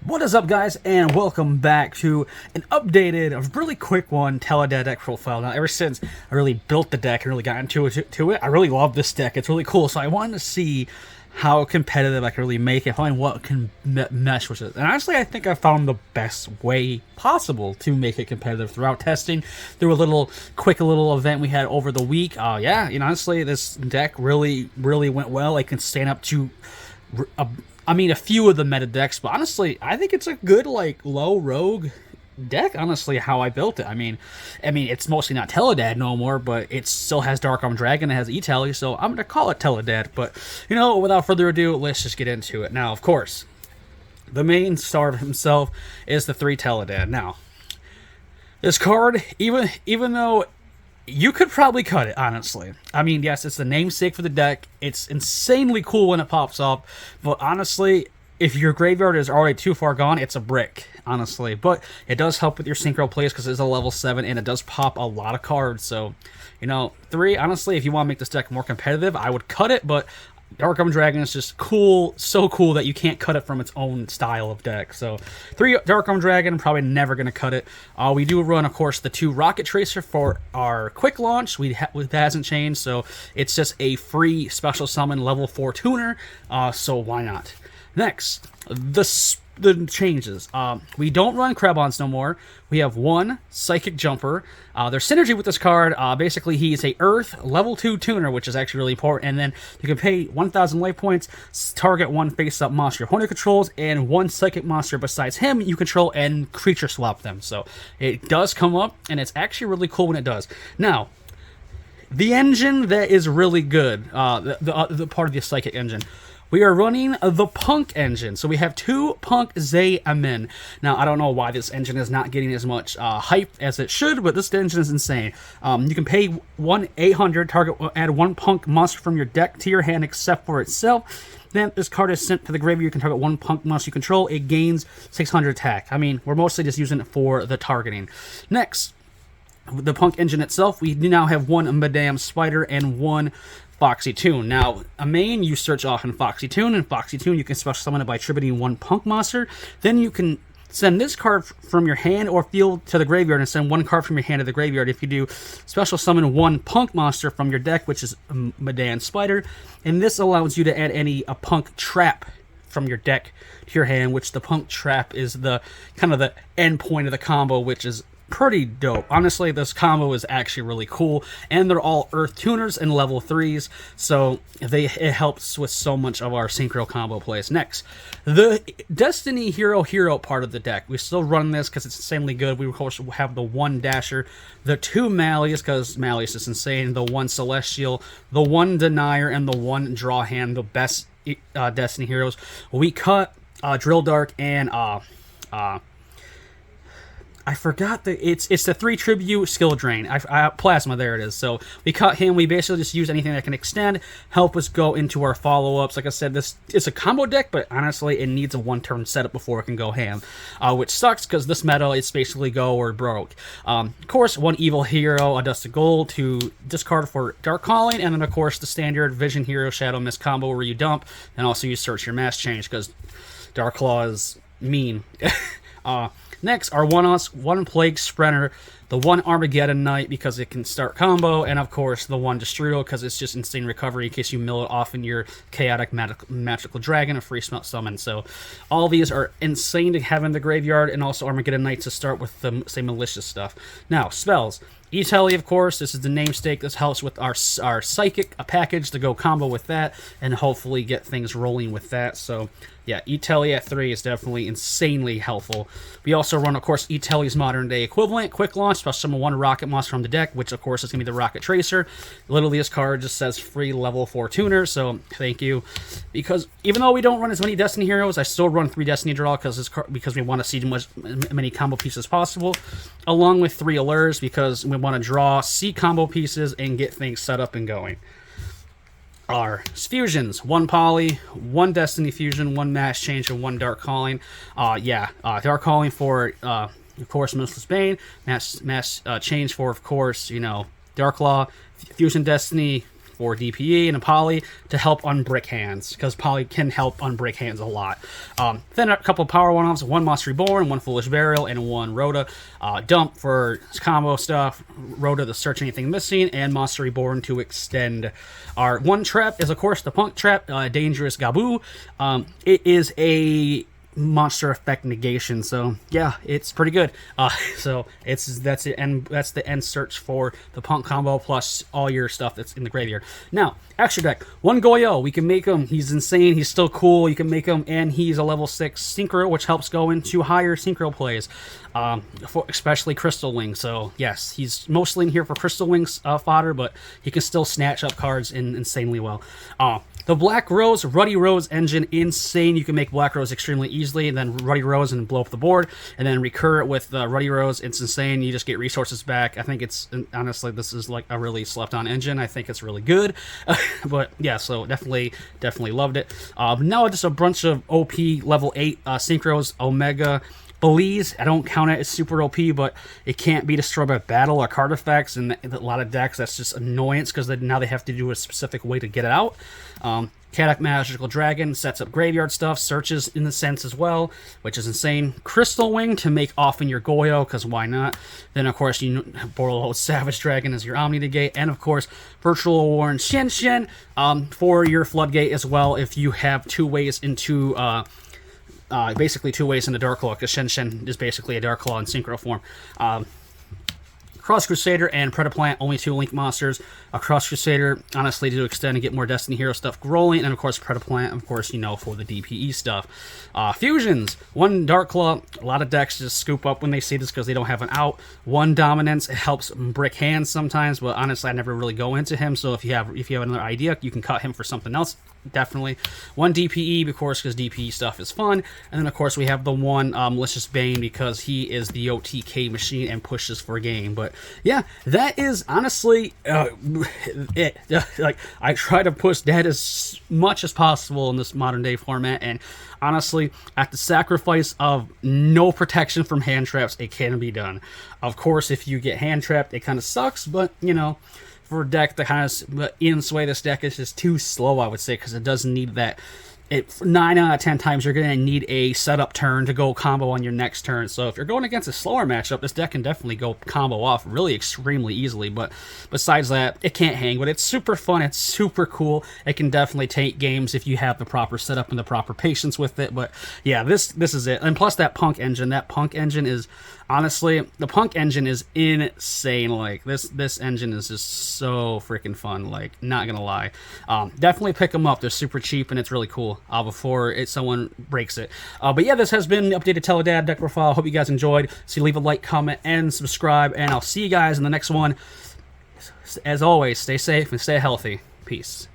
What is up, guys, and welcome back to an updated, a really quick one, Tele-DAD deck profile. Now, ever since I really built the deck and really got into it, I really love this deck. It's really cool, so I wanted to see how competitive I can really make it, find what can mesh with it. And honestly, I think I found the best way possible to make it competitive throughout testing. Through a quick little event we had over the week. Yeah, honestly, this deck really went well. I can stand up to a few of the meta decks, but honestly, I think it's a good, low rogue deck, honestly, how I built it. I mean, it's mostly not Tele-DAD no more, but it still has Dark Arm Dragon, it has E-Tele, so I'm going to call it Tele-DAD. But, without further ado, let's just get into it. Now, of course, the main star of himself is the 3 Tele-DAD. Now, this card, even though you could probably cut it, honestly. I mean, yes, it's the namesake for the deck. It's insanely cool when it pops up. But honestly, if your graveyard is already too far gone, it's a brick, honestly. But it does help with your synchro plays because it's a level 7 and it does pop a lot of cards. So, 3, honestly, if you want to make this deck more competitive, I would cut it. But Dark Arm Dragon is just cool, so cool that you can't cut it from its own style of deck. So 3 Dark Arm Dragon, probably never going to cut it. We do run, of course, the 2 Rocket Tracer for our quick launch. That hasn't changed, so it's just a free special summon level 4 tuner, so why not? Next, the changes. We don't run Krebons no more. We have 1 Psychic Jumper. There's synergy with this card. Basically, he is a Earth level 2 tuner, which is actually really important. And then you can pay 1,000 life points, target 1 face-up monster your opponent controls, and 1 Psychic monster besides him you control, and creature swap them. So it does come up, and it's actually really cool when it does. Now, the engine that is really good, the part of the Psychic engine, we are running the Punk engine. So we have 2 Punk Zaymin. Now, I don't know why this engine is not getting as much hype as it should, but this engine is insane. You can pay 1,800, add 1 Punk monster from your deck to your hand except for itself. Then this card is sent to the graveyard. You can target 1 Punk monster you control. It gains 600 attack. I mean, we're mostly just using it for the targeting. Next, the Punk engine itself, we now have 1 Madame Spider and 1 Foxy Toon. Now, a main, you search off in Foxy Toon, and Foxy Toon, you can special summon it by attributing 1 Punk monster. Then you can send this card from your hand or field to the graveyard and send 1 card from your hand to the graveyard. If you do, special summon 1 Punk monster from your deck, which is Madame Spider, and this allows you to add a Punk trap from your deck to your hand, which the Punk trap is the kind of the end point of the combo, which is pretty dope. Honestly, this combo is actually really cool, and they're all Earth tuners and level 3s, so it helps with so much of our synchro combo plays. Next, the Destiny Hero part of the deck. We still run this because it's insanely good. We, of course, have the 1 Dasher, the 2 Malleus, because Malleus is insane, the 1 Celestial, the 1 Denier, and the 1 Draw Hand, the best Destiny Heroes. We cut Drill Dark and I forgot it's the 3 Tribute Skill Drain. Plasma, there it is. So we cut him. We basically just use anything that can extend, help us go into our follow-ups. Like I said, this is a combo deck, but honestly, it needs a 1-turn setup before it can go ham, which sucks because this meta is basically go or broke. Of course, 1 Evil Hero, a Dust of Gold to discard for Dark Calling, and then of course the standard Vision Hero Shadow Mist combo where you dump, and also you search your Mass Change because Dark Claw is mean. Next, our 1 Plague Sprinter, the 1 Armageddon Knight because it can start combo, and of course the 1 Destrudo because it's just insane recovery in case you mill it off in your Chaotic Magical Dragon, a free summon. So all these are insane to have in the graveyard, and also Armageddon Knight to start with the same malicious stuff. Now, spells. E-Tele, of course, this is the namesake. This helps with our Psychic package to go combo with that and hopefully get things rolling with that. So, yeah, E-Tele at 3 is definitely insanely helpful. We also run, of course, E-Tele's modern-day equivalent, Quick Launch, special summon 1 Rocket monster from the deck, which, of course, is going to be the Rocket Tracer. Literally, this card just says free level 4 tuner, so thank you. Because even though we don't run as many Destiny Heroes, I still run 3 Destiny Draw because we want to see as many combo pieces as possible, along with 3 Allures because we want to draw, see combo pieces, and get things set up and going. Our fusions: 1 Poly, 1 Destiny Fusion, 1 Mass Change, and 1 Dark Calling. Dark Calling for, of course, Merciless Bane. Mass Change for, of course, Dark Law. Fusion Destiny for DPE and a poly to help unbrick hands, because poly can help unbrick hands a lot. Then a couple of power one-offs, one Monster Reborn, one Foolish Burial, and one Rhoda. Dump for combo stuff, Rhoda to search anything missing, and Monster Reborn to extend. Our one trap is, of course, the Punk Trap, Dangerous Gabu. It is a monster effect negation, so yeah, it's pretty good. So that's it, and that's the end search for the Punk combo plus all your stuff that's in the graveyard. Now, extra deck, one Goyo, we can make him, he's insane, he's still cool, you can make him, and he's a level 6 synchro, which helps go into higher synchro plays, for especially Crystal Wing. So yes, he's mostly in here for Crystal Wings fodder, but he can still snatch up cards insanely well. The Black Rose, Ruddy Rose engine, insane. You can make Black Rose extremely easily, and then Ruddy Rose and blow up the board, and then recur it with Ruddy Rose. It's insane. You just get resources back. I think it's, honestly, this is like a really slept-on engine. I think it's really good. But yeah, so definitely loved it. Now just a bunch of OP level 8 synchros, Omega. Belize, I don't count it as super OP, but it can't be destroyed by battle or card effects, and a lot of decks, that's just annoyance, because now they have to do a specific way to get it out. Kadak Magical Dragon sets up graveyard stuff, searches in the sense as well, which is insane. Crystal Wing to make often your Goyo, because why not? Then, of course, you Borload Savage Dragon as your Omni Negate, and, of course, Virtual Warren Shen Shen for your Floodgate as well, if you have two ways into... basically two ways into Dark Claw, because Shen Shen is basically a Dark Claw in synchro form. Cross Crusader and Predaplant, only 2 Link monsters. Cross Crusader, honestly, to extend and get more Destiny Hero stuff rolling, and of course Predaplant, of course, you know, for the DPE stuff. Fusions, 1 Dark Claw. A lot of decks just scoop up when they see this because they don't have an out. 1 Dominance, it helps brick hands sometimes, but honestly, I never really go into him. So if you have another idea, you can cut him for something else. Definitely. 1 DPE, of course, because DPE stuff is fun. And then, of course, we have the 1 Malicious Bane, because he is the OTK machine and pushes for a game. But yeah, that is honestly it. Like, I try to push that as much as possible in this modern day format, and honestly, at the sacrifice of no protection from hand traps, it can be done. Of course, if you get hand trapped, it kind of sucks, but you know, for a deck that kind of in sway, this deck is just too slow, I would say, because it doesn't need that. 9 out of 10 times you're going to need a setup turn to go combo on your next turn. So if you're going against a slower matchup, this deck can definitely go combo off really extremely easily. But besides that, it can't hang. But it's super fun. It's super cool. It can definitely take games if you have the proper setup and the proper patience with it. But yeah, this is it. And plus that Punk engine. That Punk engine is... Honestly, the Punk engine is insane. Like, this engine is just so freaking fun. Like, not gonna lie. Definitely pick them up. They're super cheap, and it's really cool before someone breaks it. But yeah, this has been the updated Tele-DAD deck profile. Hope you guys enjoyed. So leave a like, comment, and subscribe, and I'll see you guys in the next one. As always, stay safe and stay healthy. Peace.